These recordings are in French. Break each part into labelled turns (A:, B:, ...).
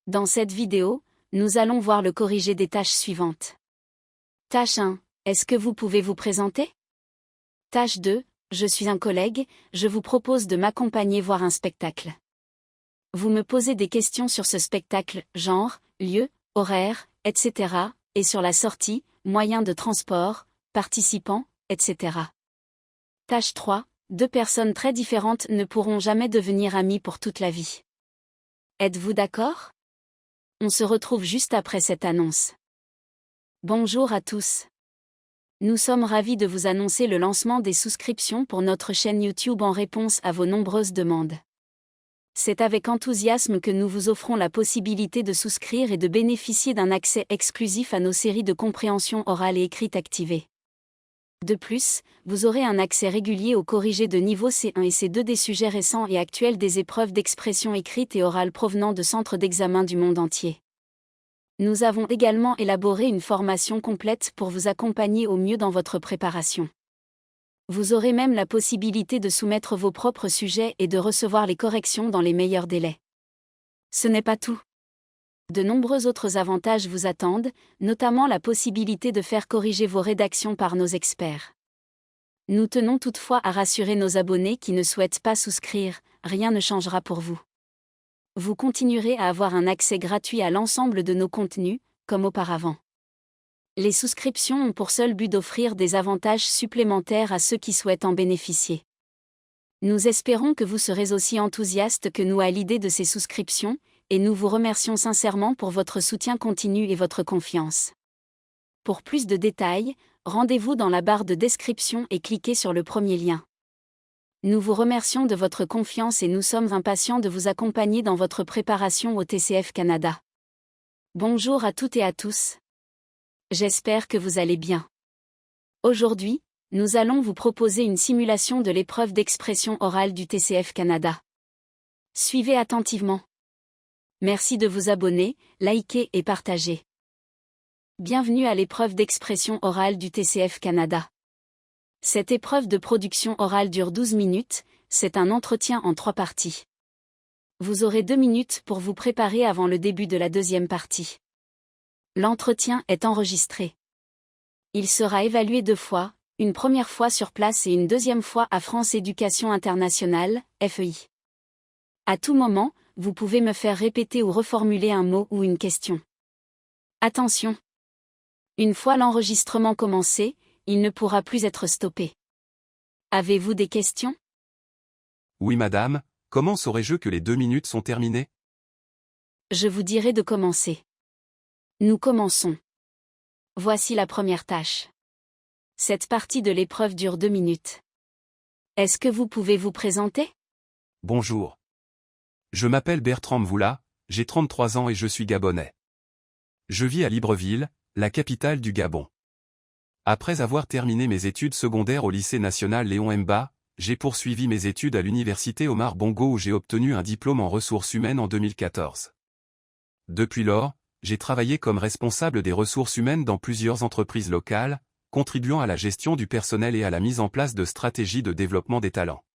A: Dans cette vidéo, nous allons voir le corrigé des tâches suivantes. Tâche 1. Est-ce que vous pouvez vous présenter? Tâche 2. Je suis un collègue, je vous propose de m'accompagner voir un spectacle. Vous me posez des questions sur ce spectacle, genre, lieu, horaire, etc., et sur la sortie, moyen de transport, participants, etc. Tâche 3. Deux personnes très différentes ne pourront jamais devenir amies pour toute la vie. Êtes-vous d'accord? On se retrouve juste après cette annonce. Bonjour à tous. Nous sommes ravis de vous annoncer le lancement des souscriptions pour notre chaîne YouTube en réponse à vos nombreuses demandes. C'est avec enthousiasme que nous vous offrons la possibilité de souscrire et de bénéficier d'un accès exclusif à nos séries de compréhension orale et écrite activées. De plus, vous aurez un accès régulier aux corrigés de niveau C1 et C2 des sujets récents et actuels des épreuves d'expression écrite et orale provenant de centres d'examen du monde entier. Nous avons également élaboré une formation complète pour vous accompagner au mieux dans votre préparation. Vous aurez même la possibilité de soumettre vos propres sujets et de recevoir les corrections dans les meilleurs délais. Ce n'est pas tout. De nombreux autres avantages vous attendent, notamment la possibilité de faire corriger vos rédactions par nos experts. Nous tenons toutefois à rassurer nos abonnés qui ne souhaitent pas souscrire, rien ne changera pour vous. Vous continuerez à avoir un accès gratuit à l'ensemble de nos contenus, comme auparavant. Les souscriptions ont pour seul but d'offrir des avantages supplémentaires à ceux qui souhaitent en bénéficier. Nous espérons que vous serez aussi enthousiastes que nous à l'idée de ces souscriptions, et nous vous remercions sincèrement pour votre soutien continu et votre confiance. Pour plus de détails, rendez-vous dans la barre de description et cliquez sur le premier lien. Nous vous remercions de votre confiance et nous sommes impatients de vous accompagner dans votre préparation au TCF Canada. Bonjour à toutes et à tous. J'espère que vous allez bien. Aujourd'hui, nous allons vous proposer une simulation de l'épreuve d'expression orale du TCF Canada. Suivez attentivement. Merci de vous abonner, liker et partager. Bienvenue à l'épreuve d'expression orale du TCF Canada. Cette épreuve de production orale dure 12 minutes, c'est un entretien en 3 parties. Vous aurez 2 minutes pour vous préparer avant le début de la deuxième partie. L'entretien est enregistré. Il sera évalué 2 fois, une première fois sur place et une deuxième fois à France Éducation Internationale, FEI. À tout moment, vous pouvez me faire répéter ou reformuler un mot ou une question. Attention! Une fois l'enregistrement commencé, il ne pourra plus être stoppé. Avez-vous des questions?
B: Oui madame, comment saurais-je que les 2 minutes sont terminées?
A: Je vous dirai de commencer. Nous commençons. Voici la première tâche. Cette partie de l'épreuve dure 2 minutes. Est-ce que vous pouvez vous présenter?
B: Bonjour. Je m'appelle Bertrand Mvoula, j'ai 33 ans et je suis gabonais. Je vis à Libreville, la capitale du Gabon. Après avoir terminé mes études secondaires au lycée national Léon Mba, j'ai poursuivi mes études à l'université Omar Bongo où j'ai obtenu un diplôme en ressources humaines en 2014. Depuis lors, j'ai travaillé comme responsable des ressources humaines dans plusieurs entreprises locales, contribuant à la gestion du personnel et à la mise en place de stratégies de développement des talents.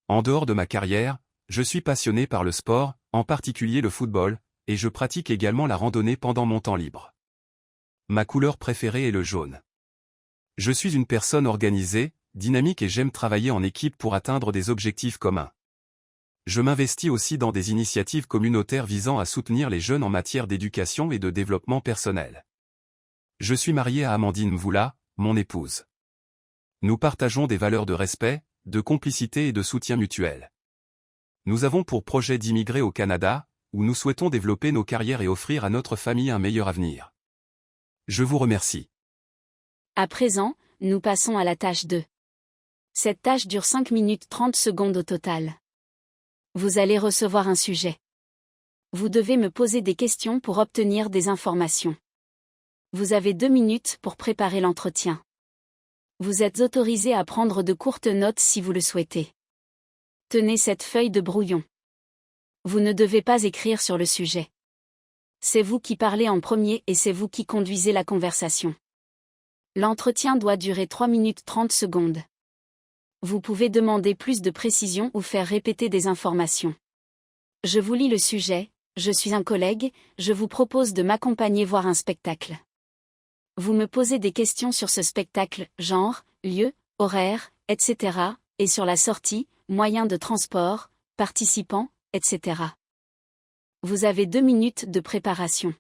B: En dehors de ma carrière, je suis passionné par le sport, en particulier le football, et je pratique également la randonnée pendant mon temps libre. Ma couleur préférée est le jaune. Je suis une personne organisée, dynamique et j'aime travailler en équipe pour atteindre des objectifs communs. Je m'investis aussi dans des initiatives communautaires visant à soutenir les jeunes en matière d'éducation et de développement personnel. Je suis marié à Amandine Mvoula, mon épouse. Nous partageons des valeurs de respect, de complicité et de soutien mutuel. Nous avons pour projet d'immigrer au Canada, où nous souhaitons développer nos carrières et offrir à notre famille un meilleur avenir. Je vous remercie.
A: À présent, nous passons à la tâche 2. Cette tâche dure 5 minutes 30 secondes au total. Vous allez recevoir un sujet. Vous devez me poser des questions pour obtenir des informations. Vous avez 2 minutes pour préparer l'entretien. Vous êtes autorisé à prendre de courtes notes si vous le souhaitez. Tenez cette feuille de brouillon. Vous ne devez pas écrire sur le sujet. C'est vous qui parlez en premier et c'est vous qui conduisez la conversation. L'entretien doit durer 3 minutes 30 secondes. Vous pouvez demander plus de précision ou faire répéter des informations. Je vous lis le sujet. je suis un collègue, je vous propose de m'accompagner voir un spectacle. Vous me posez des questions sur ce spectacle, genre, lieu, horaire, etc., et sur la sortie, moyens de transport, participants, etc. Vous avez 2 minutes de préparation.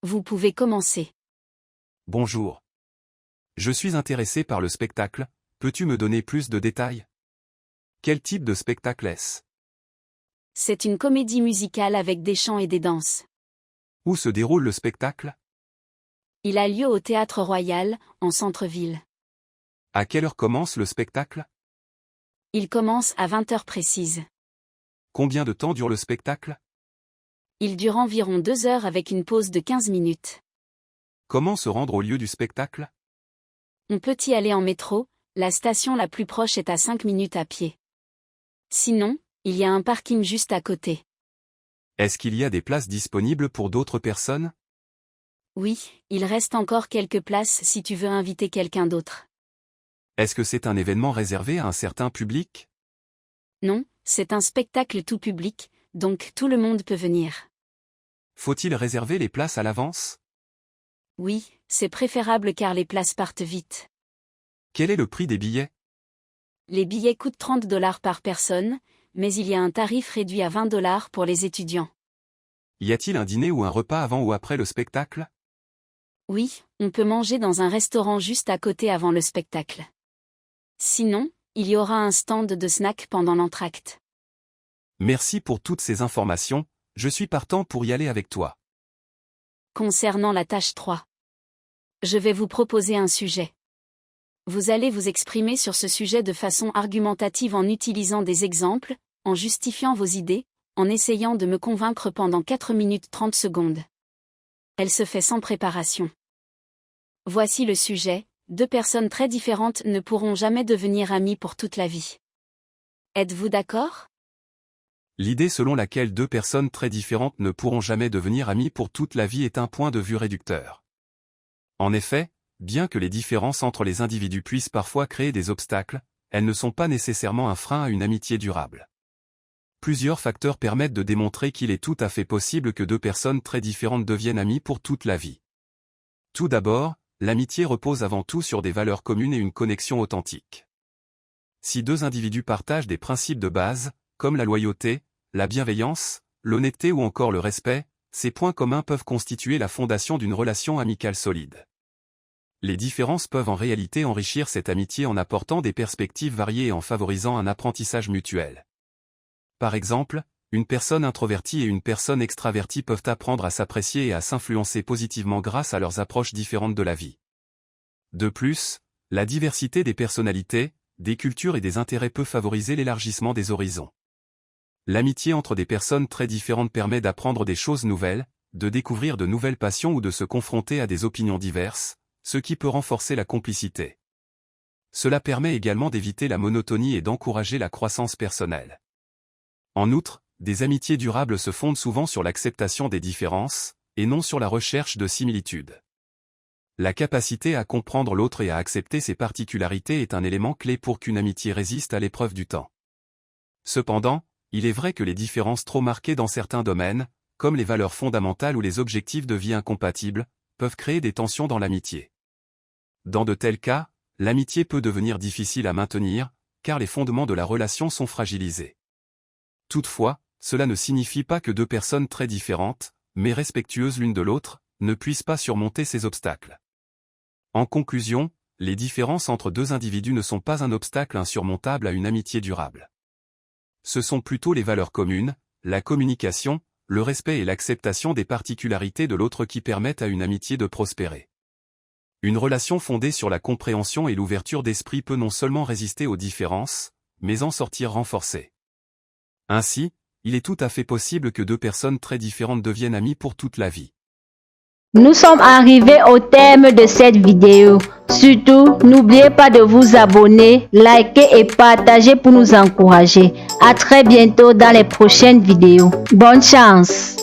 A: Vous pouvez commencer.
B: Bonjour. Je suis intéressé par le spectacle, peux-tu me donner plus de détails? Quel type de spectacle est-ce?
A: C'est une comédie musicale avec des chants et des danses.
B: Où se déroule le spectacle?
A: Il a lieu au Théâtre Royal, en centre-ville.
B: À quelle heure commence le spectacle?
A: Il commence à 20 heures précises.
B: Combien de temps dure le spectacle?
A: Il dure environ 2 heures avec une pause de 15 minutes.
B: Comment se rendre au lieu du spectacle?
A: On peut y aller en métro, la station la plus proche est à 5 minutes à pied. Sinon, il y a un parking juste à côté.
B: Est-ce qu'il y a des places disponibles pour d'autres personnes?
A: Oui, il reste encore quelques places si tu veux inviter quelqu'un d'autre.
B: Est-ce que c'est un événement réservé à un certain public?
A: Non, c'est un spectacle tout public, donc tout le monde peut venir.
B: Faut-il réserver les places à l'avance?
A: Oui, c'est préférable car les places partent vite.
B: Quel est le prix des billets?
A: Les billets coûtent 30 $ par personne, mais il y a un tarif réduit à 20 $ pour les étudiants.
B: Y a-t-il un dîner ou un repas avant ou après le spectacle?
A: Oui, on peut manger dans un restaurant juste à côté avant le spectacle. Sinon, il y aura un stand de snacks pendant l'entracte.
B: Merci pour toutes ces informations, je suis partant pour y aller avec toi.
A: Concernant la tâche 3. Je vais vous proposer un sujet. Vous allez vous exprimer sur ce sujet de façon argumentative en utilisant des exemples, en justifiant vos idées, en essayant de me convaincre pendant 4 minutes 30 secondes. Elle se fait sans préparation. Voici le sujet, 2 personnes très différentes ne pourront jamais devenir amies pour toute la vie. Êtes-vous d'accord?
B: L'idée selon laquelle 2 personnes très différentes ne pourront jamais devenir amies pour toute la vie est un point de vue réducteur. En effet, bien que les différences entre les individus puissent parfois créer des obstacles, elles ne sont pas nécessairement un frein à une amitié durable. Plusieurs facteurs permettent de démontrer qu'il est tout à fait possible que 2 personnes très différentes deviennent amies pour toute la vie. Tout d'abord, l'amitié repose avant tout sur des valeurs communes et une connexion authentique. Si 2 individus partagent des principes de base, comme la loyauté, la bienveillance, l'honnêteté ou encore le respect, ces points communs peuvent constituer la fondation d'une relation amicale solide. Les différences peuvent en réalité enrichir cette amitié en apportant des perspectives variées et en favorisant un apprentissage mutuel. Par exemple, une personne introvertie et une personne extravertie peuvent apprendre à s'apprécier et à s'influencer positivement grâce à leurs approches différentes de la vie. De plus, la diversité des personnalités, des cultures et des intérêts peut favoriser l'élargissement des horizons. L'amitié entre des personnes très différentes permet d'apprendre des choses nouvelles, de découvrir de nouvelles passions ou de se confronter à des opinions diverses, ce qui peut renforcer la complicité. Cela permet également d'éviter la monotonie et d'encourager la croissance personnelle. En outre, des amitiés durables se fondent souvent sur l'acceptation des différences, et non sur la recherche de similitudes. La capacité à comprendre l'autre et à accepter ses particularités est un élément clé pour qu'une amitié résiste à l'épreuve du temps. Cependant, il est vrai que les différences trop marquées dans certains domaines, comme les valeurs fondamentales ou les objectifs de vie incompatibles, peuvent créer des tensions dans l'amitié. Dans de tels cas, l'amitié peut devenir difficile à maintenir, car les fondements de la relation sont fragilisés. Toutefois, cela ne signifie pas que deux personnes très différentes, mais respectueuses l'une de l'autre, ne puissent pas surmonter ces obstacles. En conclusion, les différences entre deux individus ne sont pas un obstacle insurmontable à une amitié durable. Ce sont plutôt les valeurs communes, la communication, le respect et l'acceptation des particularités de l'autre qui permettent à une amitié de prospérer. Une relation fondée sur la compréhension et l'ouverture d'esprit peut non seulement résister aux différences, mais en sortir renforcée. Ainsi, il est tout à fait possible que deux personnes très différentes deviennent amies pour toute la vie.
C: Nous sommes arrivés au terme de cette vidéo. Surtout, n'oubliez pas de vous abonner, liker et partager pour nous encourager. À très bientôt dans les prochaines vidéos. Bonne chance!